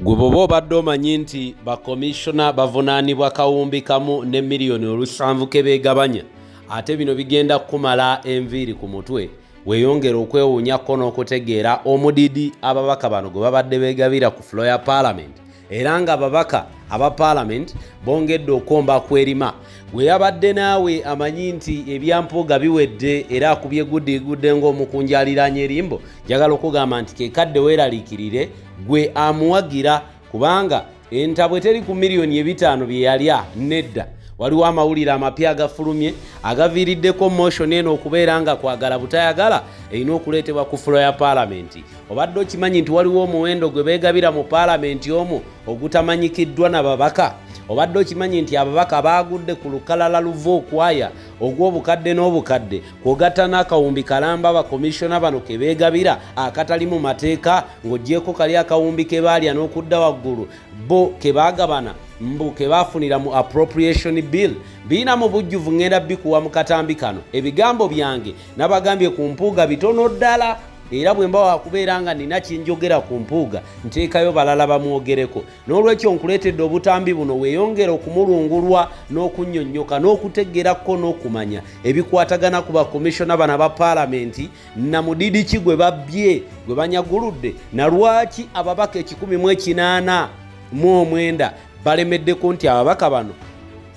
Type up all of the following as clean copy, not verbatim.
Gwe bw'oba obadde omanyi nti bakomishona bavunaanibwa kawumbi kamu ne miliyoni olusanvu ke beegabanya, ate bino bigenda kukumala enviiri ku mutwe, weeyongera okwewuunyako n'okutegeera omudidi ababaka bano gwe babadde beegabira ku fulo ya paalamenti, era nga ababaka aba paalamenti bongedde okwomba kwerima. Gwe yabadde naawe amanyi nti ebya Mpuga biwedde era akubye guddigudde ng'omukunjaliranya erimbo, njagala okugamba nti kekadde weeraliikirire gwe amuwagira, kubanga entabwe teri ku miliyoni 5 bye yalya nedda. Waliwo amawulire amapya agafulumye agaviiriddeko motion eno okubeera nga kwagala butayagala erina okuleetebwa ku fulo ya paalamenti. Obadde okimanyi nti waliwo omuwendo gwe beegabira mu paalamenti omwo ogutamanyikiddwa na babaka? Obadde okimanyi nti ababaka baagudde ku lukalala luva okwaya ogw'obukadde n'obukadde kwogatta n'akawumbi kalamba abakomishona bano ke beegabira akatali mu mateeka, ng'oggyeko kali akawumbi ke baalya n'okudda waggulu bo ke baagabana mbu ke baafunira mu appropriation bill. Biina mu bujjuvu ngenda bikuwa mu katambi kano. Ebigambo byange nabagambye ku Mpuga bitono ddala, era bwe mba wakubeera nga nina kinjogera ku Mpuga nteekayo balala bamwogereko. N'olwekyo nkuleetedde obutambi buno weeyongera okumulungulwa n'okunnyonnyoka n'okutegerako n'okumanya ebikwatagana ku bakomishona bano ba paalamenti na mudidi ki gwe babbye gwe banyaguludde, na lwaki ababaka 189 balemeddeko nti ababaka bano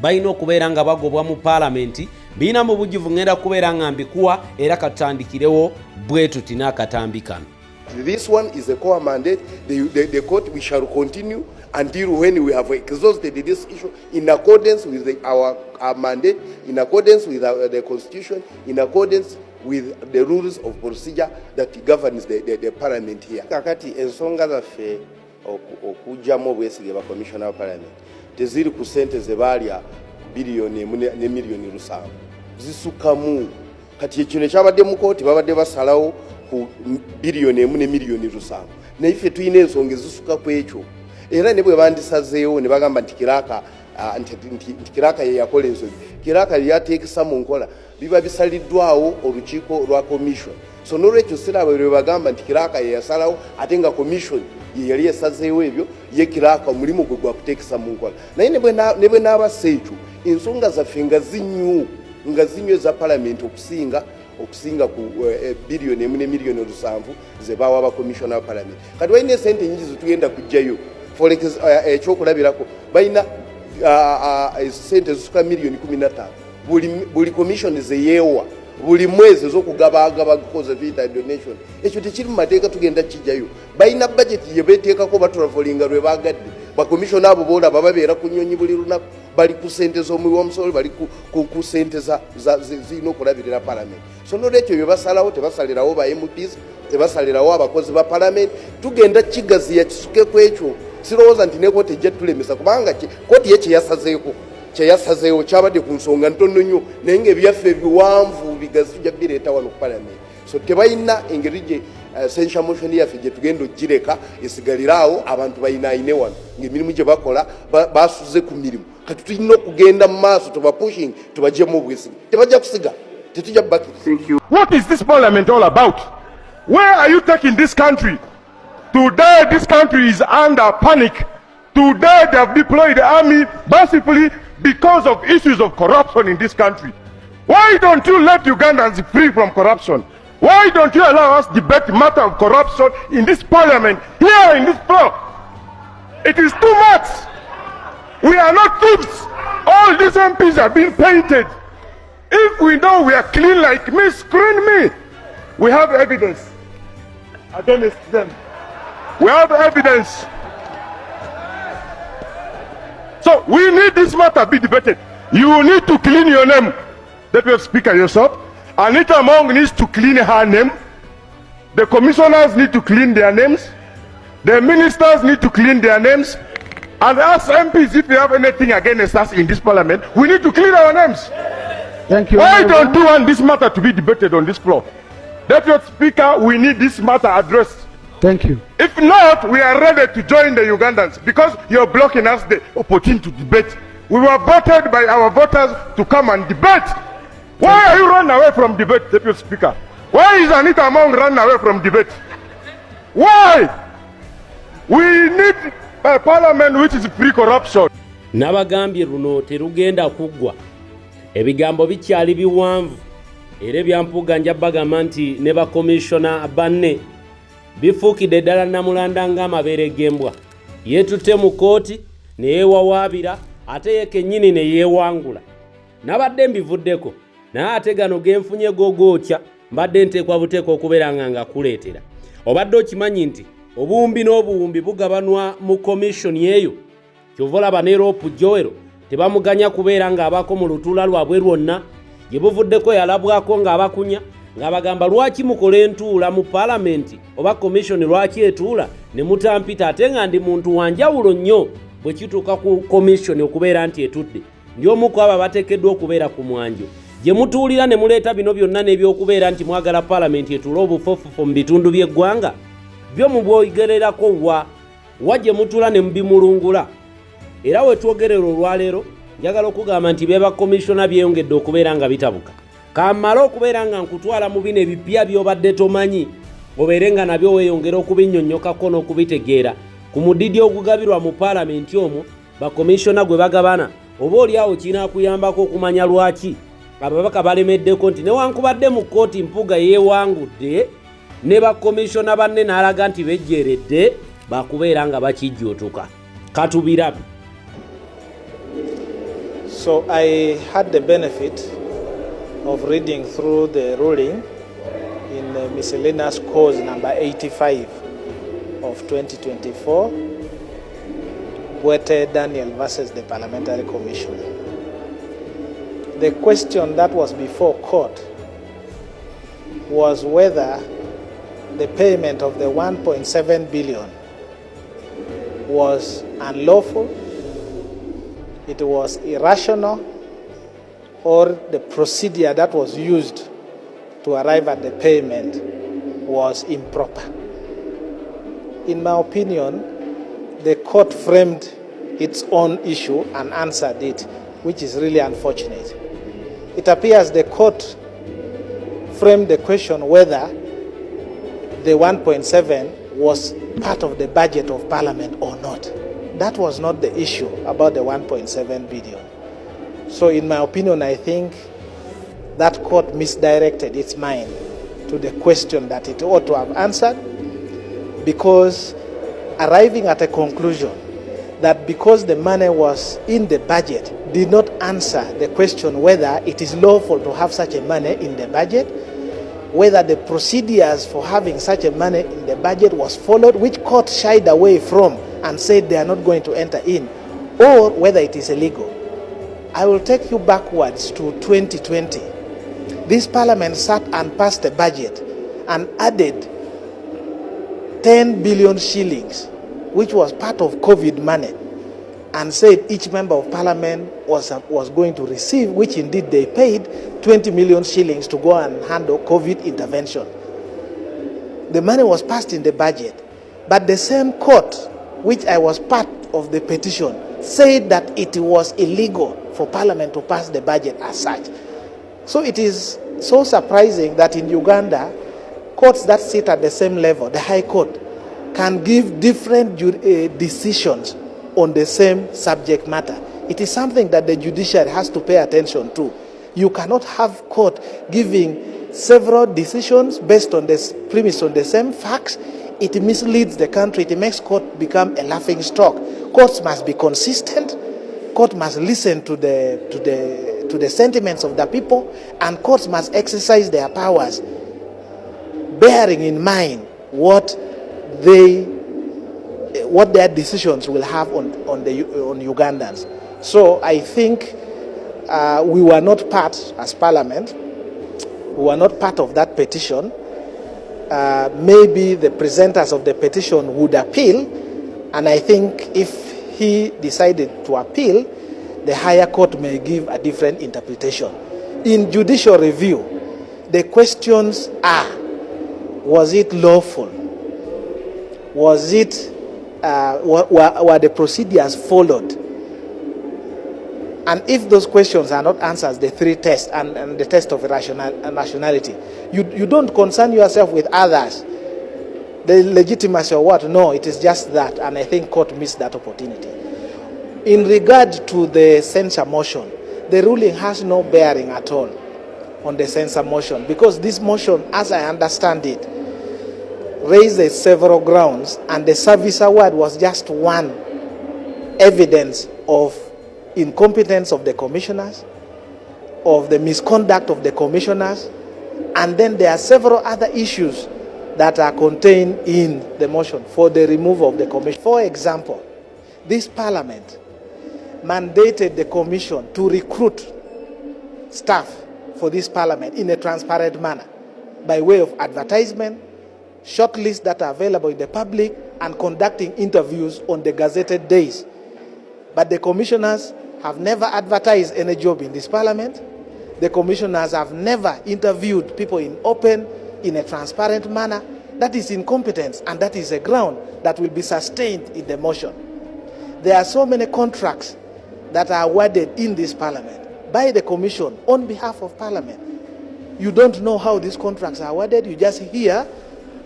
balina okubeera nga bagobwa mu paalamenti. Biina mu bujjuvu ngenda kubeera nga mbikuwa era katandikirewo bwe tuti n'akatambi kano. This one is a core mandate. The court, we shall continue until when we have exhausted this issue in accordance with our mandate, in accordance with the constitution, in accordance with the rules of procedure that governs the parliament here. Kakati ensonga zaffe okujjamu obwesige ba commissioner of parliament teziri ku sente ze baalya biliyoni ne miliyoni 7 zisukamu. Kati ekino kyabadde mu kooti babadde basalawo ku biliyoni 1 ne miliyoni 7, naife tuyina ensonga ezisuka ku ekyo, era ne bwe bandisazeewo ne bagamba nti Kiraka ye yakola ensobi. Kiraka yateekesa mu nkola biba bisaliddwawo olukiiko lwa commission. So n'olwekyo siraba bwe bagamba nti Kiraka ye yasalawo ate nga commission ye yali esazeewo ebyo, ye Kiraka omulimu gwe gwa kuteekesa mu nkola. Naye ne bwe n'abassa ekyo ensonga zaffe nga zinyu za paalamenti okusinga ku biliyoni 1 ne miliyoni 7 ze bawa aba commissioner of parliament. Kati balina esente nyingi zetugenda kujjayo. For ekyokulabirako balina sente zisuka miliyoni 15 buli commission ze yeewa buli mwezi ez'okugabagaba kukoza vita donation. Ekyo tekiri mu mateeka, tugenda kijjayo. Balina budget ye beteekako batravelinga lwe baagadde. Bakomishona abo boona babeera ku nnyonyi buli lunaku, bali ku sente z'omuwi w'omusolo, bali ku sente zirina okulabirira paalamenti. So n'olwekyo bye basalawo tebasalirawo ba MPs, tebasalirawo abakozi ba paalamenti. Tugenda kigaziya kisuke ku ekyo. Sirowooza nti ne kooti ejja tulemesa, kubanga kooti ye kyeyasazeewo kyabadde ku nsonga ntono nnyo, naye ng'ebyaffe ebiwanvu bigazi tujja bireeta wano ku paalamenti. So tebalina engeri gye essential motion yaffe gye tugenda ogireka esigaliraawo abantu bayinaayine wano ng'emirimu gye bakola basuze ku mirimu. Kati tulina okugenda mu maaso tubapushing tubagyemu obwesige, tebajja kusiga, tetujja bubakiriza. What is this parliament all about? Where are you taking this country? Today this country is under panic. Today they have deployed the army massively because of issues of corruption in this country. Why don't you let Ugandans free from corruption? Why don't you allow us debate the matter of corruption in this parliament, here in this floor? It is too much. We are not thieves. All these MPs are being painted. If we know we are clean like me, screen me. We have evidence against them. We have evidence. So we need this matter be debated. You need to clean your name. Deputy Speaker yourself. Anita Among needs to clean her name. The commissioners need to clean their names. The ministers need to clean their names. And us MPs, if you have anything against us in this parliament, we need to clean our names. Thank you. Why don't you want this matter to be debated on this floor? Deputy Speaker, we need this matter addressed. Thank you. If not, we are ready to join the Ugandans because you're blocking us the opportunity to debate. We were voted by our voters to come and debate. Why are you running away from debate, Deputy Speaker? Why is Anita Among running away from debate? Why? We need a parliament which is free corruption. Nabagambye luno terugenda kuggwa. Ebigambo bikyali biwanvu era ebya Mpuga nja bagamba nti ne bakomishona banne bifuukidde ddala Namulanda ng'amabeere g'embwa. Yeetutte mu kooti ne yeewawaabira ate ye kennyini ne yeewangula. Nabadde mbivuddeko naye ate gano genfunye gogookya mbadde nteekwa buteeka okubeera nga ngakuleetera. Obadde okimanyi nti obuwumbi n'obuwumbi bugabanwa mu komishoni eyo. Kyova olaba ne Rope Joero tebamuganya kubeera ng'abaako mu lutuula lwabwe lwonna gye buvuddeko yalabwako ng'abakunya ng'abagamba lwaki mukola entuula mu paalamenti oba komishoni lwaki etuula ne mutampita ate nga ndi muntu wanjawulo nnyo bwe kituuka ku komishoni okubeera nti etudde. Ndi omu ku abo bateekeddwa okubeera ku mwanjo gye mutuulira ne muleeta bino byonna n'ebyokubeera nti mwagala paalamenti etuule obufofufu mu bitundu by'eggwanga byo mubwogererako wa gye mutuula ne mubimulungula. Era we twogerera olwaleero njagala okugamba nti beba komishona byeyongedde okubeera nga bitabuka. Kamala okubeera nga nkutwala mu bino ebipya by'obadde tomanyi obeere nga nabyo weeyongera okubinnyonnyokako n'okubitegeera ku mudidi ogugabirwa mu paalamenti omwo bakomishona gwe bagabana oba oliawo kinaakuyambako okumanya lwaki ababaka balemeddeko nti newankubadde mu kkooti Mpuga yeewangudde ne bakomishona banne n'alaga nti bejjeeredde bakubeera nga bakijjootuka. Katubirabe. So I had the benefit of reading through the ruling in miscellaneous cause number 85 of 2024, Bwete Daniel versus the Parliamentary Commission. The question that was before court was whether the payment of the 1.7 billion was unlawful, it was irrational, or the procedure that was used to arrive at the payment was improper. In my opinion, the court framed its own issue and answered it, which is really unfortunate. It appears the court framed the question whether the 1.7 was part of the budget of Parliament or not. That was not the issue about the 1.7 billion. So in my opinion, I think that court misdirected its mind to the question that it ought to have answered, because arriving at a conclusion that because the money was in the budget did not answer the question whether it is lawful to have such a money in the budget, whether the procedures for having such a money in the budget was followed, which court shied away from and said they are not going to enter in, or whether it is illegal. I will take you backwards to 2020. This parliament sat and passed a budget and added 10 billion shillings, which was part of COVID money, and said each member of parliament was going to receive, which indeed they paid, 20 million shillings to go and handle COVID intervention. The money was passed in the budget, but the same court, which I was part of the petition, said that it was illegal for Parliament to pass the budget as such. So it is so surprising that in Uganda, courts that sit at the same level, the High Court, can give different decisions on the same subject matter. It is something that the judiciary has to pay attention to. You cannot have court giving several decisions based on the premise on the same facts. It misleads the country. It makes court become a laughing stock. Courts must be consistent. Court must listen to the sentiments of the people, and courts must exercise their powers, bearing in mind what their decisions will have on Ugandans. So I think we were not part, as Parliament, we were not part of that petition. Maybe the presenters of the petition would appeal, and I think if he decided to appeal, the higher court may give a different interpretation. In judicial review, the questions are: was it lawful? Was it were the procedures followed? And if those questions are not answered, the three tests and the test of rationality, you don't concern yourself with others. the legitimacy or what? No, it is just that, and I think court missed that opportunity. In regard to the censure motion, the ruling has no bearing at all on the censure motion, because this motion, as I understand it, raises several grounds, and the service award was just one evidence of incompetence of the commissioners, of the misconduct of the commissioners, and then there are several other issues that are contained in the motion for the removal of the commission. For example, this parliament mandated the commission to recruit staff for this parliament in a transparent manner by way of advertisement, short lists that are available in the public, and conducting interviews on the gazetted days. But the commissioners have never advertised any job in this parliament. The commissioners have never interviewed people in open, in a transparent manner. That is incompetence, and that is a ground that will be sustained in the motion. There are so many contracts that are awarded in this parliament by the commission on behalf of parliament. You don't know how these contracts are awarded. You just hear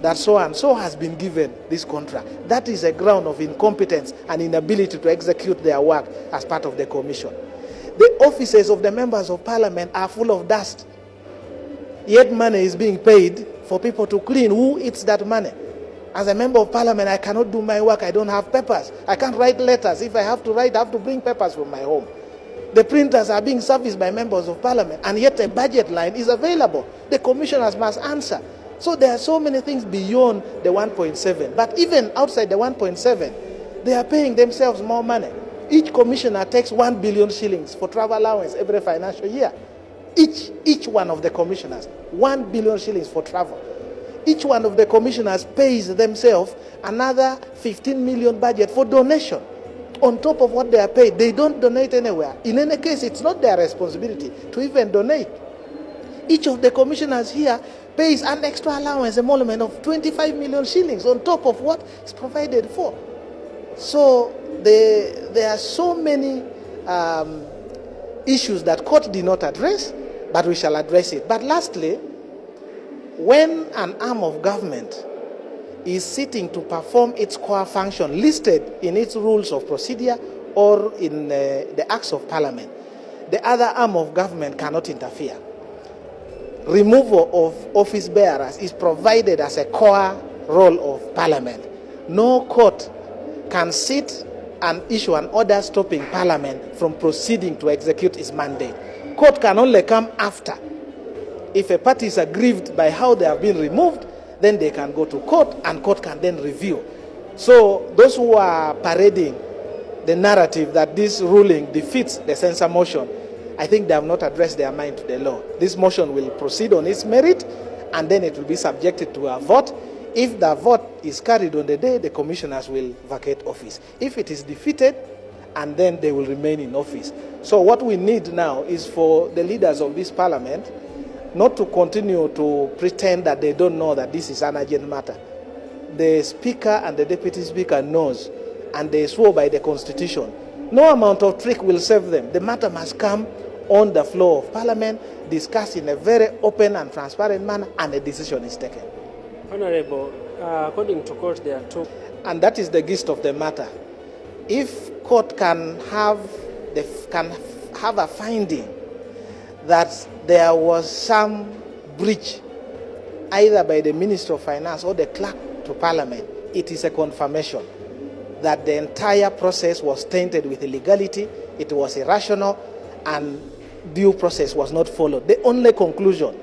that so and so has been given this contract. That is a ground of incompetence and inability to execute their work as part of the commission. The offices of the members of parliament are full of dust, yet money is being paid for people to clean. Who eats that money? As a member of parliament, I cannot do my work. I don't have papers. I can't write letters. If I have to write, I have to bring papers from my home. The printers are being serviced by members of parliament, and yet a budget line is available. The commissioners must answer. So there are so many things beyond the 1.7. But even outside the 1.7, they are paying themselves more money. Each commissioner takes 1 billion shillings for travel allowance every financial year. Each one of the commissioners, 1 billion shillings for travel. Each one of the commissioners pays themselves another 15 million budget for donation. On top of what they are paid, they don't donate anywhere. In any case, it's not their responsibility to even donate. Each of the commissioners here pays an extra allowance, emolument of 25 million shillings on top of what is provided for. So there are so many issues that court did not address, but we shall address it. But lastly, when an arm of government is sitting to perform its core function listed in its rules of procedure or in the acts of parliament, the other arm of government cannot interfere. Removal of office bearers is provided as a core role of parliament. No court can sit and issue an order stopping parliament from proceeding to execute its mandate. Court can only come after. If a party is aggrieved by how they have been removed, then they can go to court, and court can then review. So those who are parading the narrative that this ruling defeats the censure motion, I think they have not addressed their mind to the law. This motion will proceed on its merit, and then it will be subjected to a vote. If the vote is carried on the day, the commissioners will vacate office. If it is defeated, and then they will remain in office. So what we need now is for the leaders of this parliament not to continue to pretend that they don't know that this is an urgent matter. The speaker and the deputy speaker knows, and they swore by the constitution. No amount of trick will save them. The matter must come on the floor of parliament, discussed in a very open and transparent manner, and a decision is taken. Honorable, according to court, there are two. And that is the gist of the matter. If court can have a finding that there was some breach either by the Minister of Finance or the clerk to Parliament, it is a confirmation that the entire process was tainted with illegality, it was irrational, and due process was not followed. The only conclusion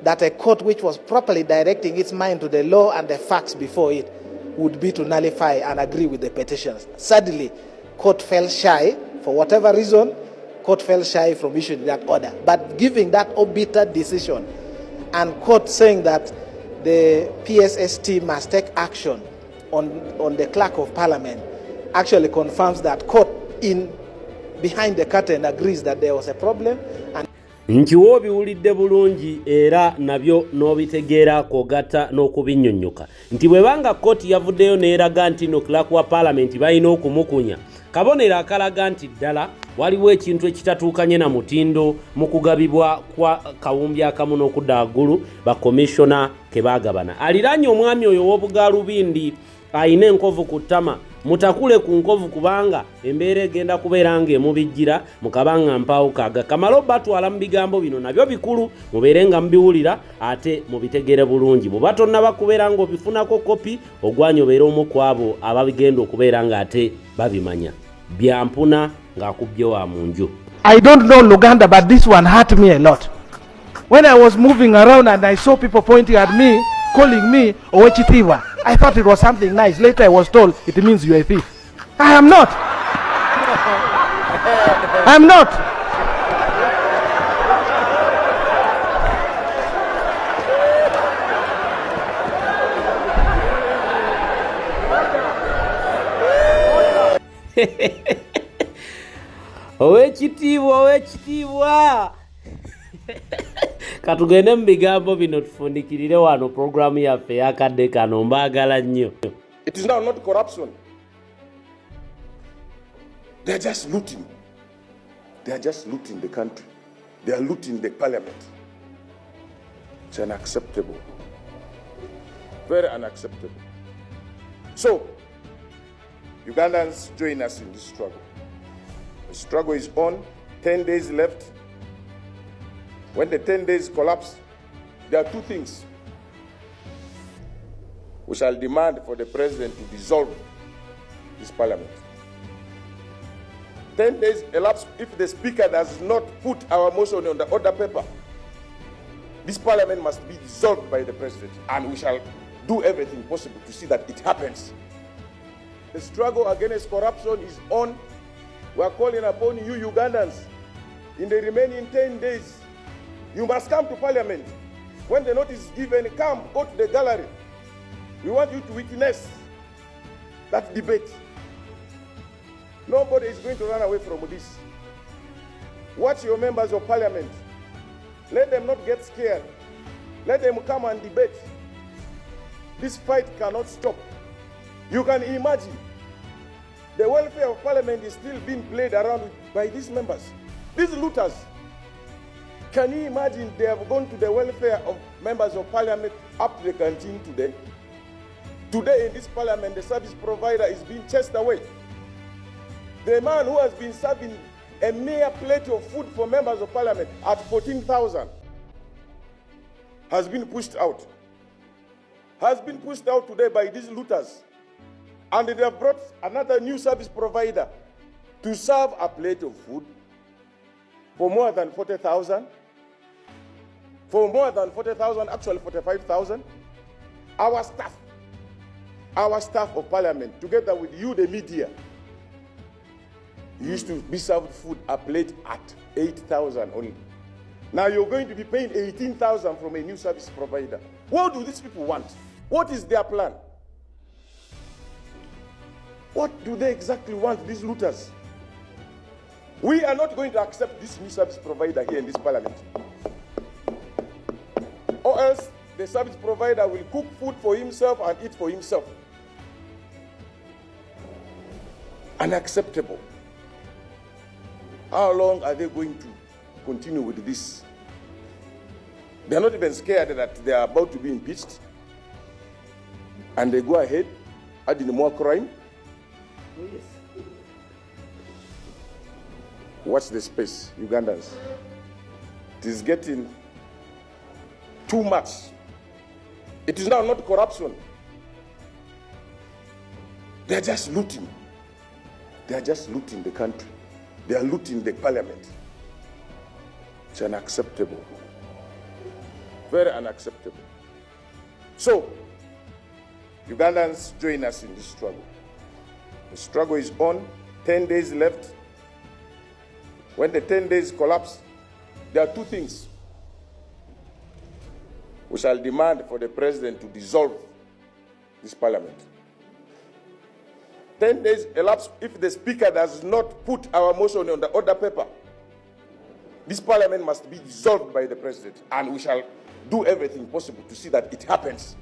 that a court which was properly directing its mind to the law and the facts before it would be to nullify and agree with the petitions. Sadly, court fell shy, for whatever reason, court fell shy from issuing that order. But giving that obiter decision and court saying that the PSST must take action on the clerk of parliament actually confirms that court behind the curtain agrees that there was a problem. And nti wobiwulidde bulungi era nabyo n'obitegeera kogata n'okubinnyonnyoka nti bwe banga kkooti yavuddeyo n'eraga nti no clerk wa parliament balina okumukunya kabonero akalaga nti ddala waliwo ekintu ekitatuukanye na mutindo mu kugabibwa kwa kawumbi akamu n'okudda waggulu bakomishona ke baagabana. Aliraanye omwami oyo w'Obugaalubindi ayina enkovu ku ttama, mutakule ku nkovu kubanga embeera egenda kubeera ng'emubijjira mu kabanga mpawukaga. Kamalo batwala mu bigambo bino nabyo bikulu, mubeere nga mubiwulira ate mubitegere bulungi. Bwe batonna bakubeera ng'obifunako kopi ogwanyobeera omu ku abo ababigenda okubeera ng'ate babimanya. Byampuna ng'akubye wa mu nju. I don't know Luganda, but this one hurt me a lot. When I was moving around and I saw people pointing at me, calling me Owechitiwa, I thought it was something nice. Later I was told it means you are a thief. I am not. I am not. Owechitiibwa katugende mu bigambo bino tufundikirire wano programu yaffe yakadde kano, mbaagala nnyo. It is now not corruption. They are just looting. They are just looting the country. They are looting the parliament. It's unacceptable. Very unacceptable. So, Ugandans, join us in this struggle. The struggle is on. 10 days left. When the 10 days collapse, there are two things. We shall demand for the president to dissolve this parliament. 10 days elapse if the speaker does not put our motion on the order paper. This parliament must be dissolved by the president, and we shall do everything possible to see that it happens. The struggle against corruption is on. We are calling upon you Ugandans, in the remaining 10 days, you must come to parliament. When the notice is given, come, go to the gallery. We want you to witness that debate. Nobody is going to run away from this. Watch your members of parliament. Let them not get scared. Let them come and debate. This fight cannot stop. You can imagine the welfare of parliament is still being played around by these members. These looters. Can you imagine they have gone to the welfare of members of parliament up to the canteen today? Today in this parliament, the service provider is being chased away. The man who has been serving a mere plate of food for members of parliament at 14,000 has been pushed out. Has been pushed out today by these looters. And they have brought another new service provider to serve a plate of food for more than 40,000. For more than 40,000, actually 45,000. Our staff of parliament, together with you, the media, used to be served food a plate at 8,000 only. Now you're going to be paying 18,000 from a new service provider. What do these people want? What is their plan? What do they exactly want, these looters? We are not going to accept this new service provider here in this parliament. Or else the service provider will cook food for himself and eat for himself. Unacceptable. How long are they going to continue with this? They are not even scared that they are about to be impeached. And they go ahead, adding more crime. Oh, yes. Watch the space, Ugandans. It is getting too much. It is now not corruption. They are just looting. They are just looting the country. They are looting the parliament. It's unacceptable. Very unacceptable. So, Ugandans, join us in this struggle. The struggle is on. 10 days left. When the 10 days collapse, there are two things. We shall demand for the president to dissolve this parliament. 10 days elapse if the speaker does not put our motion on the order paper. This parliament must be dissolved by the president, and we shall do everything possible to see that it happens.